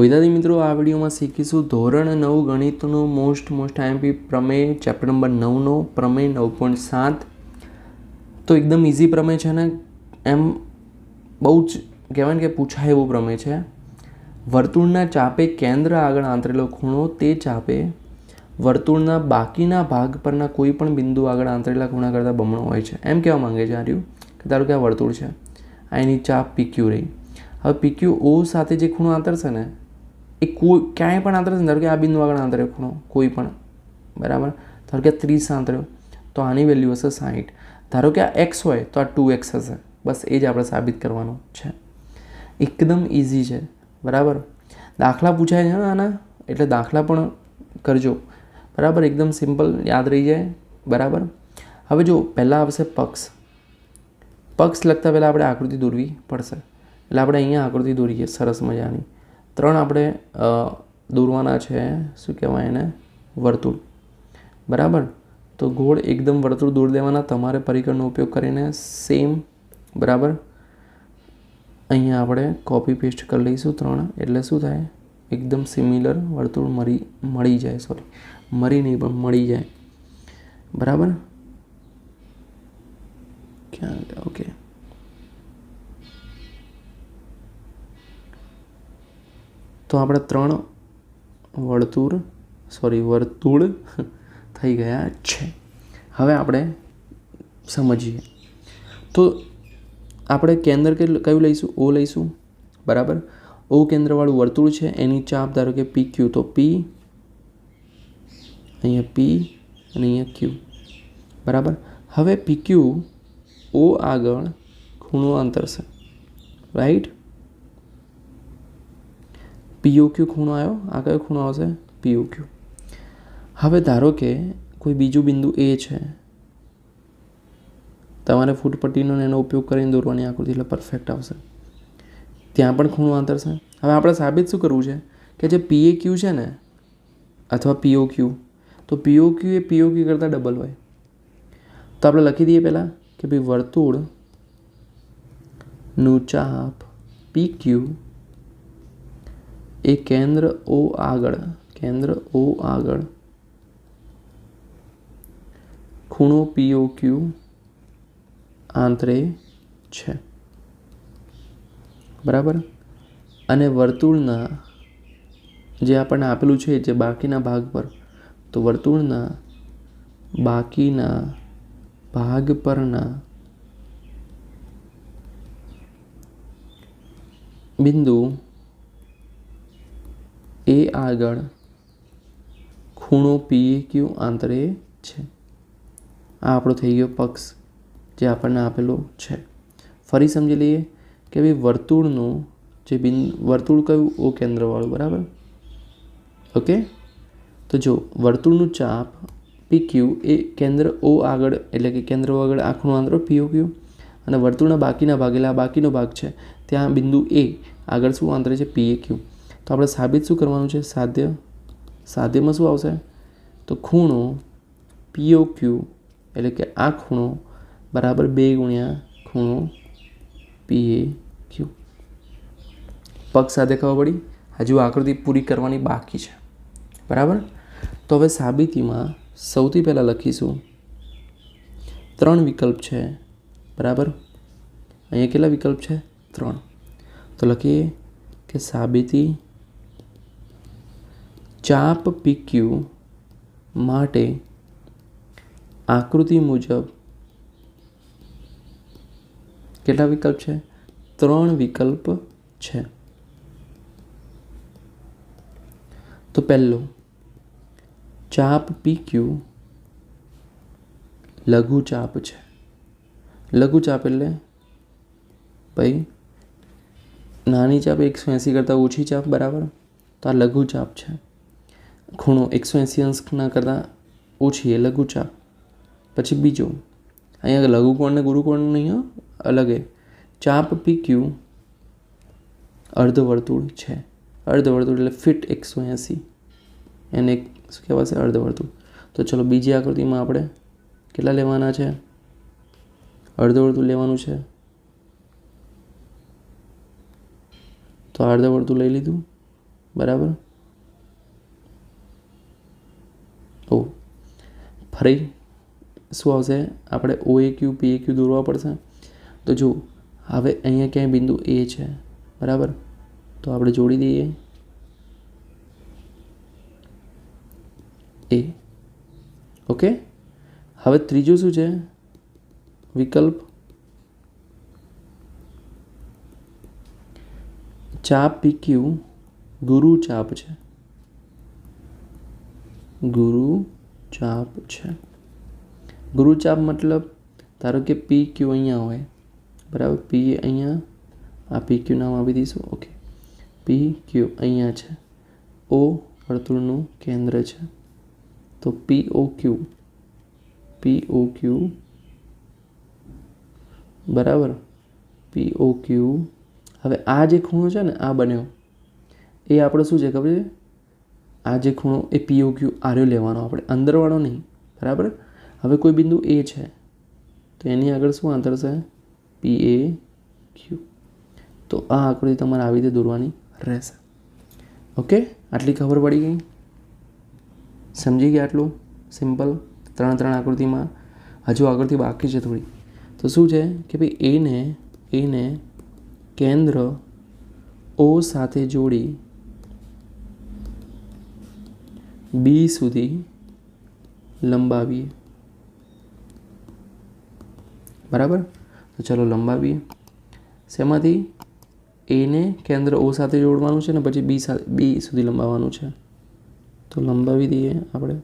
વિદ્યાર્થી મિત્રો, આ વિડીયોમાં શીખીશું ધોરણ 9 ગણિતનું મોસ્ટ આઈએમપી પ્રમેય ચેપ્ટર નંબર 9નો પ્રમેય 9.7. તો એકદમ ઇઝી પ્રમેય છે ને, એમ બહુ જ કહેવાય ને કે પૂછાય એવું પ્રમેય છે. વર્તુળના ચાપે કેન્દ્ર આગળ આંતરેલો ખૂણો તે ચાપે વર્તુળના બાકીના ભાગ પરના કોઈ પણ બિંદુ આગળ આંતરેલા ખૂણા કરતાં બમણો હોય છે. એમ કહેવા માંગે છે આર્યું કે ધારો કે આ વર્તુળ છે, આ એની ચાપ PQ રહી. હવે PQ O સાથે જે ખૂણો આંતરશે ને એ કોઈ ક્યાંય પણ આંતરશે. ધારો કે આ બિંદુ આગળ આંતરે ખૂણો કોઈ પણ, બરાબર. ધારો કે 30 આંતર્યો તો આની વેલ્યુ હશે 60. ધારો કે આ x હોય તો આ 2x હશે. બસ એ જ આપણે સાબિત કરવાનું છે. એકદમ ઇઝી છે, બરાબર. દાખલા પૂછાય છે આના, એટલે દાખલા પણ કરજો, બરાબર. એકદમ સિમ્પલ, યાદ રહી જાય, બરાબર. હવે જો પહેલાં આવશે પક્ષ. પક્ષ લખતા પહેલાં આપણે આકૃતિ દોરવી પડશે. એટલે આપણે અહીંયા આકૃતિ દોરીએ સરસ મજાની. 3 આપણે દોરવાના છે. શું કહેવાય એને? વર્તુળ, બરાબર. તો ગોળ એકદમ વર્તુળ દોરી દેવાના તમારે પરિકરનો ઉપયોગ કરીને સેમ, બરાબર. અહીંયા આપણે કોપી પેસ્ટ કરી લઈશું 3, એટલે શું થાય? એકદમ સિમિલર વર્તુળ મળી જાય. મરી નહીં પણ મળી જાય, બરાબર. ક્યાં? ઓકે. તો આપણે 3 વર્તુળ થઈ ગયા છે. હવે આપણે સમજીએ. તો આપણે કેન્દ્ર કયું લઈશું? O લઈશું, બરાબર. O કેન્દ્રવાળું વર્તુળ છે, એની ચાપ ધારો કે PQ. તો P, અહીંયા P અને અહીંયા Q, બરાબર. હવે PQ O આગળ ખૂણો અંતરશે, રાઈટ. POQ ખૂણો આવ્યો. આ કયો ખૂણો આવશે? POQ. હવે ધારો કે કોઈ બીજું બિંદુ A છે, તમારે ફૂટપટ્ટીનો એનો ઉપયોગ કરીને દોરવાની આકૃતિ, એટલે પરફેક્ટ આવશે. ત્યાં પણ ખૂણો અંતરશે. હવે આપણે સાબિત શું કરવું છે કે જે PAQ છે ને, અથવા POQ, તો POQ એ POQ કરતાં ડબલ હોય. તો આપણે લખી દઈએ પહેલાં કે ભાઈ વર્તુળનું ચાપ PQ એ કેન્દ્ર O આગળ ખૂણો POQ આંતરે છે, બરાબર. અને વર્તુળના જે આપણને આપેલું છે જે બાકીના ભાગ પર, તો વર્તુળના બાકીના ભાગ પરના બિંદુ A આગળ ખૂણો PAQ આંતરે છે. આ આપણો થઈ ગયો પક્ષ જે આપણને આપેલો છે. ફરી સમજી લઈએ કે ભાઈ વર્તુળનું જે વર્તુળ કયું? O કેન્દ્રવાળું, બરાબર. ઓકે. તો જો વર્તુળનું ચાપ PQ એ કેન્દ્ર O આગળ, એટલે કે કેન્દ્ર O આગળ આ ખૂણો આંતરો POQ, અને વર્તુળના બાકીના ભાગ, એટલે આ બાકીનો ભાગ છે, ત્યાં બિંદુ A આગળ શું આંતરે છે? PAQ. તો આપણે સાબિત શું કરવાનું છે? સાધ્યમાં શું આવશે? તો ખૂણો POQ એટલે કે આ ખૂણો બરાબર 2 ગુણ્યા ખૂણો PAQ. પક્ષ સાથે ખબર પડી. હજુ આકૃતિ પૂરી કરવાની બાકી છે, બરાબર. તો હવે સાબિતીમાં સૌથી પહેલાં લખીશું 3 વિકલ્પ છે, બરાબર. અહીંયા કેટલા વિકલ્પ છે? 3. તો લખીએ કે સાબિતી ચાપ PQ માટે આકૃતિ મુજબ કેટલા વિકલ્પ છે? 3 વિકલ્પ છે. તો પહેલો, ચાપ PQ લઘુ ચાપ છે. લઘુ ચાપ એટલે ભાઈ નાની ચાપ 180 કરતાં ઓછી ચાપ, બરાબર. તો આ લઘુ ચાપ છે. ખૂણો 180 અંશના કરતાં ઓછી એ લઘુ ચાપ. પછી બીજો, અહીંયા લઘુકોણ ને ગુરુકોણ નહીં, અલગ એ. ચાપ PQ અર્ધવર્તુળ છે. અર્ધવર્તુળ એટલે ફિટ 180, એને શું કહેવાશે? અર્ધવર્તુળ. તો ચલો બીજી આકૃતિમાં આપણે કેટલા લેવાના છે? અર્ધવર્તુળ લેવાનું છે. તો અર્ધવર્તુળ લઈ લીધું, બરાબર. ઓ ફરી શું આવશે? આપણે OAQ PAQ દોરવા પડશે. તો જો હવે અહીંયા ક્યાંય બિંદુ એ છે, બરાબર, તો આપણે જોડી દઈએ એ. ઓકે. હવે ત્રીજું શું છે? વિકલ્પ ચાપ PQ ગુરુ ચાપ છે. ગુરુ ચાપ છે. ગુરુ ચાપ મતલબ ધારો કે PQ અહીંયા હોય, બરાબર, P અહીંયા, આ PQ નામ આપી દઈશું. ઓકે, PQ અહીંયા છે, O વર્તુળનું કેન્દ્ર છે, તો POQ બરાબર, POQ. હવે આ જે ખૂણો છે ને, આ બન્યો, એ આપણે શું છે ખબર છે? આ જે ખૂણો એ POQ આર્યો લેવાનો, આપણે અંદરવાળો નહીં, બરાબર. હવે કોઈ બિંદુ એ છે તો એની આગળ શું અંતર છે? PAQ. તો આ આકૃતિ તમારે આવી રીતે દોરવાની રહેશે. ઓકે, આટલી ખબર પડી ગઈ? સમજી ગયા? આટલું સિમ્પલ 3 આકૃતિમાં. હજુ આગળથી બાકી છે થોડી. તો શું છે કે ભાઈ એને કેન્દ્ર O સાથે જોડી B સુધી લંબાવીએ. બરાબર, તો ચલો લંબાવીએ. શેમાંથી? એને કેન્દ્ર O સાથે જોડવાનું છે ને પછી B સુધી લંબાવવાનું છે. તો લંબાવી દઈએ આપણે.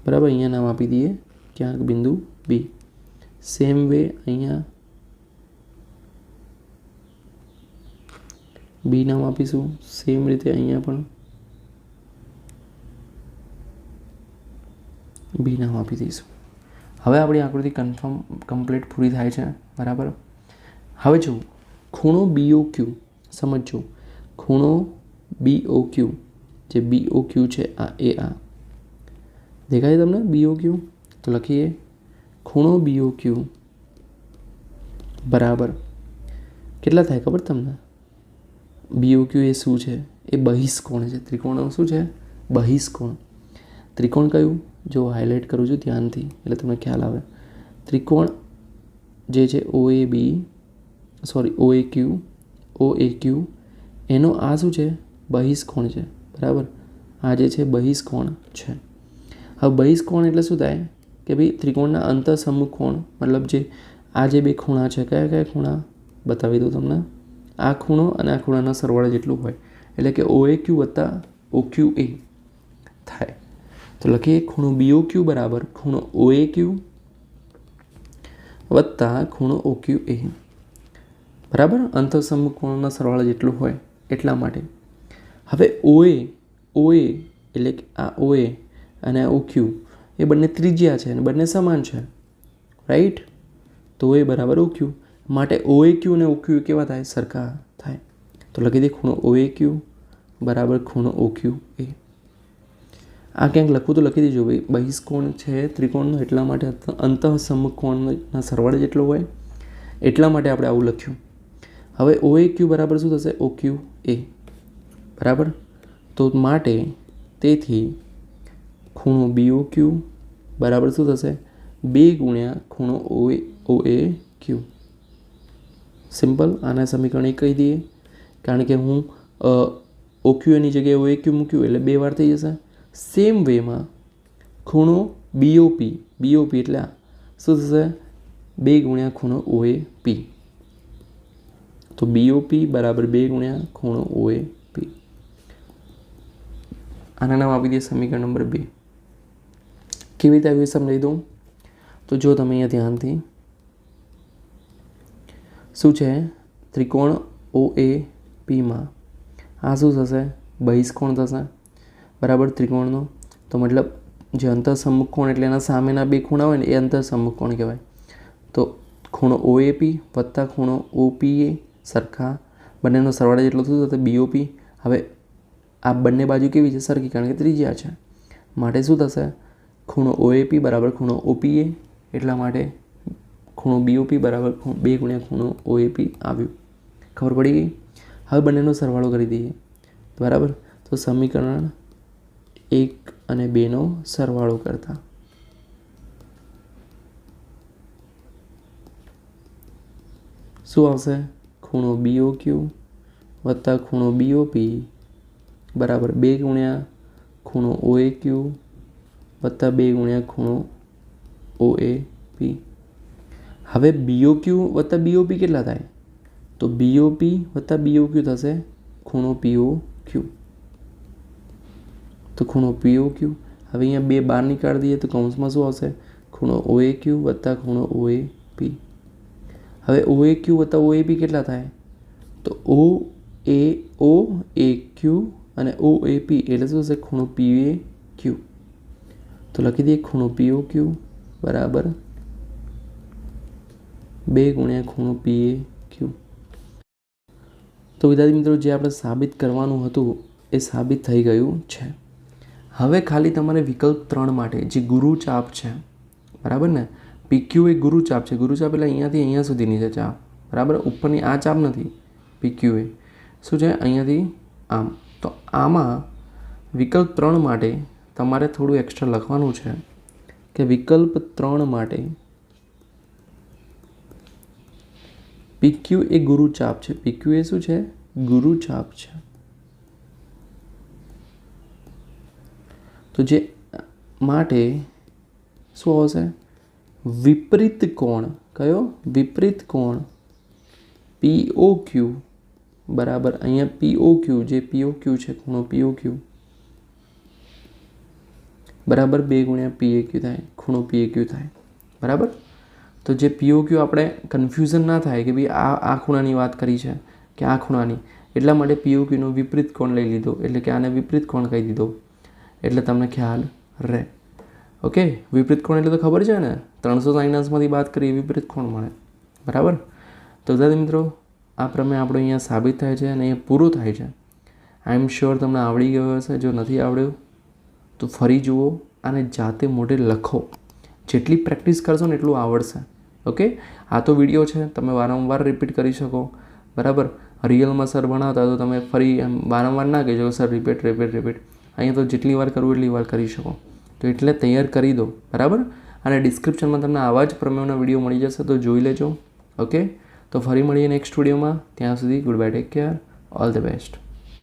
બરાબર, અહીંયા નામ આપી દઈએ ક્યાંક બિંદુ B. સેમ વે અહીંયા B નામ આપીશું. સેમ રીતે અહીંયા પણ B નામ આપી દઈશું. હવે આપણી આકૃતિ કમ્પ્લીટ પૂરી થાય છે. બરાબર. હવે જો ખૂણો BOQ સમજો. ખૂણો BOQ, જે BOQ છે આ દેખાય તમને? BOQ. તો લખીએ ખૂણો BOQ બરાબર કેટલા થાય ખબર તમને? BOQ એ શું છે? એ બહિષ્કોણ છે. ત્રિકોણનો શું છે? બહિષ્કોણ. ત્રિકોણ કયું? જો હાઇલાઇટ કરું છું ધ્યાનથી એટલે તમને ખ્યાલ આવે. ત્રિકોણ જે છે OAQ એનો આ શું છે? બહિષ્કોણ છે. બરાબર, આ જે છે બહિષ્કોણ છે. હવે બહિષ્કોણ એટલે શું થાય કે ભાઈ ત્રિકોણના અંતઃસમુખ કોણ, મતલબ જે આ જે બે ખૂણા છે, કયા ખૂણા બતાવી દઉં તમને. આ ખૂણો અને આ ખૂણાના સરવાળે જેટલું હોય એટલે કે OAQ વત્તા OQA થાય. તો લખીએ ખૂણો BOQ બરાબર ખૂણો OAQ વત્તા ખૂણો OQA. બરાબર, અંતઃસમુખ કોણના સરવાળે જેટલું હોય એટલા માટે. હવે OA એટલે કે આ OA અને આ OQ એ બંને ત્રિજ્યા છે અને બંને સમાન છે, રાઈટ. તો OA બરાબર OQ માટે OAQ અને OQ કેવા થાય? સરખા થાય. તો લખી દે ખૂણો OAQ બરાબર ખૂણો OQA. આ ક્યાંક લખવું તો લખી દેજો ભાઈ. બહિષ્કોણ છે ત્રિકોણનો એટલા માટે અંતઃસમુખ કોણના સરવાળે જેટલો હોય એટલા માટે આપણે આવું લખ્યું. હવે OAQ બરાબર શું થશે? OQA. બરાબર, તો માટે તેથી ખૂણો BOQ બરાબર શું થશે? 2 ગુણ્યા ખૂણો OAQ. સિમ્પલ. આના સમીકરણ એક કહી દઈએ કારણ કે હું OQની જગ્યાએ OAQ મૂક્યું એટલે 2 વાર થઈ જશે. સેમ વેમાં ખૂણો BOP એટલે શું થશે? 2 ગુણ્યા ખૂણો OAP. તો BOP બરાબર 2 ગુણ્યા ખૂણો OAP. આના નામ આપી દઈએ સમીકરણ નંબર 2. કેવી રીતે આવી સમજાવી દઉં? તો જો તમે અહીંયા ધ્યાનથી શું છે? ત્રિકોણ OAPમાં આ શું થશે? બહિષ્કોણ થશે. બરાબર, ત્રિકોણનો તો મતલબ જે અંતઃસમુખ કોણ એટલે એના સામેના 2 ખૂણા હોય ને એ અંતઃસમુખ કોણ કહેવાય. તો ખૂણો OAP વત્તા ખૂણો OPA સરખા, બંનેનો સરવાળે જેટલો શું થશે? BOP. હવે આ બંને બાજુ કેવી છે? સરખી, કારણ કે ત્રિજ્યા છે. માટે શું થશે? ખૂણો OAP બરાબર ખૂણો OPA. એટલા માટે ખૂણો BOP બરાબર 2 ગુણ્યા ખૂણો OAP આવ્યું. ખબર પડી ગઈ? હવે બંનેનો સરવાળો કરી દઈએ, બરાબર. તો સમીકરણ 1 અને 2નો સરવાળો કરતા શું આવશે? ખૂણો BOQ વત્તા ખૂણો BOP બરાબર 2 ગુણ્યા ખૂણો OAQ વત્તા 2 ગુણ્યા ખૂણો OAP. હવે BOQ વત્તા BOP કેટલા થાય? તો BOP વત્તા BOQ થશે ખૂણો POQ. તો ખૂણો POQ હવે અહીંયા 2 બહાર નીકાળી દઈએ તો કૌંસમાં શું આવશે? ખૂણો OAQ વત્તા ખૂણો OAP. હવે OAQ વત્તા OAP કેટલા થાય? તો OAQ અને OAP એટલે શું થશે? ખૂણો PAQ. તો લખી દઈએ ખૂણો POQ બરાબર 2 ગુણ્યા ખૂણો PAQ. તો વિદ્યાર્થી મિત્રો, જે આપણે સાબિત કરવાનું હતું એ સાબિત થઈ ગયું છે. હવે ખાલી તમારે વિકલ્પ 3 માટે જે ગુરુચાપ છે, બરાબર ને, PQ એ ગુરુચાપ છે. ગુરુચાપ એટલે અહીંયાથી અહીંયા સુધીની છે ચાપ, બરાબર. ઉપરની આ ચાપ નથી. PQ એ શું છે? અહીંયાથી આમ. તો આમાં વિકલ્પ 3 માટે તમારે થોડું એક્સ્ટ્રા લખવાનું છે કે વિકલ્પ 3 માટે PQ એ ગુરુચાપ છે. PQ એ શું છે? ગુરુચાપ છે. તો જે માટે શું આવશે? વિપરીત કોણ. કયો? વિપરીત કોણ POQ બરાબર અહીંયા POQ જે POQ છે ખૂણો POQ બરાબર 2 ગુણ્યા PAQ થાય, ખૂણો PAQ થાય, બરાબર. તો જે POQ આપણે કન્ફ્યુઝન ના થાય કે ભાઈ આ ખૂણાની વાત કરી છે કે આ ખૂણાની, એટલા માટે POQનો વિપરીત કોણ લઈ લીધો, એટલે કે આને વિપરીત કોણ કહી દીધો, એટલે તમને ખ્યાલ રહે. ઓકે, વિપરીત કોણ એટલે તો ખબર છે ને, 360 બાદ કરીએ વિપરીત કોણ મળે, બરાબર. તો વિદ્યાર્થી મિત્રો, આ પ્રમેય આપણો અહીંયા સાબિત થાય છે અને અહીંયા પૂરું થાય છે. આઈ એમ શ્યોર તમને આવડી ગયો હશે. જો નથી આવડ્યું તો ફરી જુઓ અને જાતે મોઢે લખો. જેટલી પ્રેક્ટિસ કરશો ને એટલું આવડશે. ઓકે, આ તો વિડીયો છે, તમે વારંવાર રિપીટ કરી શકો, બરાબર. રિયલમાં સર ભણાવતા તો તમે ફરી એમ વારંવાર ના કહેજો સર રિપીટ. અહીંયા તો જેટલી વાર કરવું એટલી વાર કરી શકો. તો એટલે તૈયાર કરી દો, બરાબર. અને ડિસ્ક્રિપ્શનમાં તમને આવા જ પ્રમેયનો વિડીયો મળી જશે, તો જોઈ લેજો. ઓકે, તો ફરી મળીએ નેક્સ્ટ વિડીયોમાં. ત્યાં સુધી good bye, take care, all the best.